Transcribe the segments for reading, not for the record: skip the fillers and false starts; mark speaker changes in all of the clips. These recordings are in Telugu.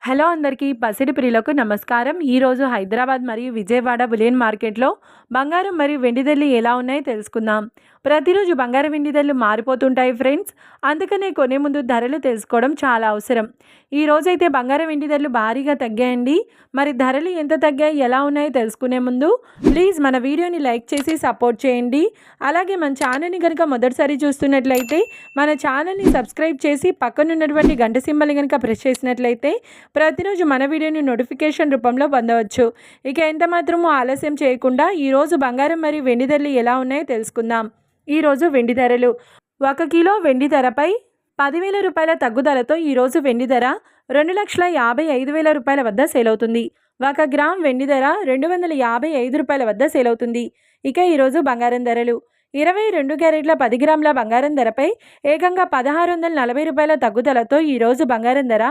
Speaker 1: హలో అందరికీ పసిడి ప్రియులకు నమస్కారం. ఈరోజు హైదరాబాద్ మరియు విజయవాడ బులియన్ మార్కెట్లో బంగారం మరియు వెండి ధరలు ఎలా ఉన్నాయో తెలుసుకుందాం. ప్రతిరోజు బంగారం వెండి ధరలు మారిపోతుంటాయి ఫ్రెండ్స్. అందుకనే కొనే ముందు ధరలు తెలుసుకోవడం చాలా అవసరం. ఈ రోజైతే బంగారం వెండి ధరలు భారీగా తగ్గాయండి. మరి ధరలు ఎంత తగ్గాయి, ఎలా ఉన్నాయో తెలుసుకునే ముందు ప్లీజ్ మన వీడియోని లైక్ చేసి సపోర్ట్ చేయండి. అలాగే మన ఛానల్ని కనుక మొదటిసారి చూస్తున్నట్లయితే మన ఛానల్ని సబ్స్క్రైబ్ చేసి పక్కనున్నటువంటి గంట సింబల్ని కనుక ప్రెస్ చేసినట్లయితే ప్రతిరోజు మన వీడియోని నోటిఫికేషన్ రూపంలో పొందవచ్చు. ఇక ఎంత మాత్రమూ ఆలస్యం చేయకుండా ఈరోజు బంగారం మరియు వెండి ధరలు ఎలా ఉన్నాయో తెలుసుకుందాం. ఈరోజు వెండి ధరలు 1 కిలో వెండి ధరపై 10,000 రూపాయల తగ్గుదలతో ఈరోజు వెండి ధర 2,55,000 రూపాయల వద్ద సేల్ అవుతుంది. 1 గ్రామ్ వెండి ధర 255 రూపాయల వద్ద సేల్ అవుతుంది. ఇక ఈరోజు బంగారం ధరలు 22 క్యారెట్ల 10 గ్రాముల బంగారం ధరపై ఏకంగా 1,640 రూపాయల తగ్గుదలతో ఈరోజు బంగారం ధర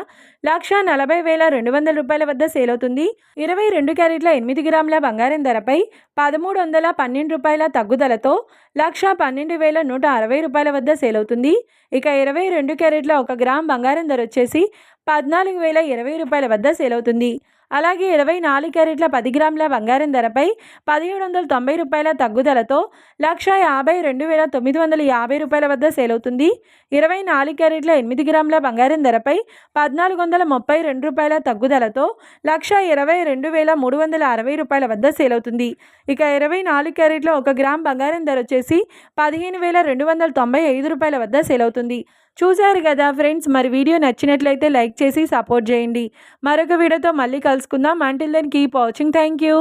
Speaker 1: 1,40,200 రూపాయల వద్ద సేల్ అవుతుంది. 22 క్యారెట్ల 8 గ్రాముల బంగారం ధరపై 1,312 రూపాయల తగ్గుదలతో 1,12,160 రూపాయల వద్ద సేల్ అవుతుంది. ఇక 22 క్యారెట్ల 1 గ్రామ్ బంగారం ధర వచ్చేసి 14,020 రూపాయల వద్ద సేల్ అవుతుంది. అలాగే 24 క్యారెట్ల 10 గ్రాముల బంగారం ధరపై 1,790 రూపాయల తగ్గుదలతో 1,52,950 రూపాయల వద్ద సేల్ అవుతుంది. 24 క్యారెట్ల 8 గ్రాముల బంగారం ధరపై 1,432 రూపాయల తగ్గుదలతో 1,22,360 రూపాయల వద్ద సేల్ అవుతుంది. ఇక 24 క్యారెట్ల 1 గ్రామ్ బంగారం ధర వచ్చేసి 15,295 రూపాయల వద్ద సేల్ అవుతుంది. చూశారు కదా ఫ్రెండ్స్, మరి వీడియో నచ్చినట్లయితే లైక్ చేసి సపోర్ట్ చేయండి. మరొక వీడియోతో మళ్ళీ కలుసుకుందాం. Until then keep watching. Thank you.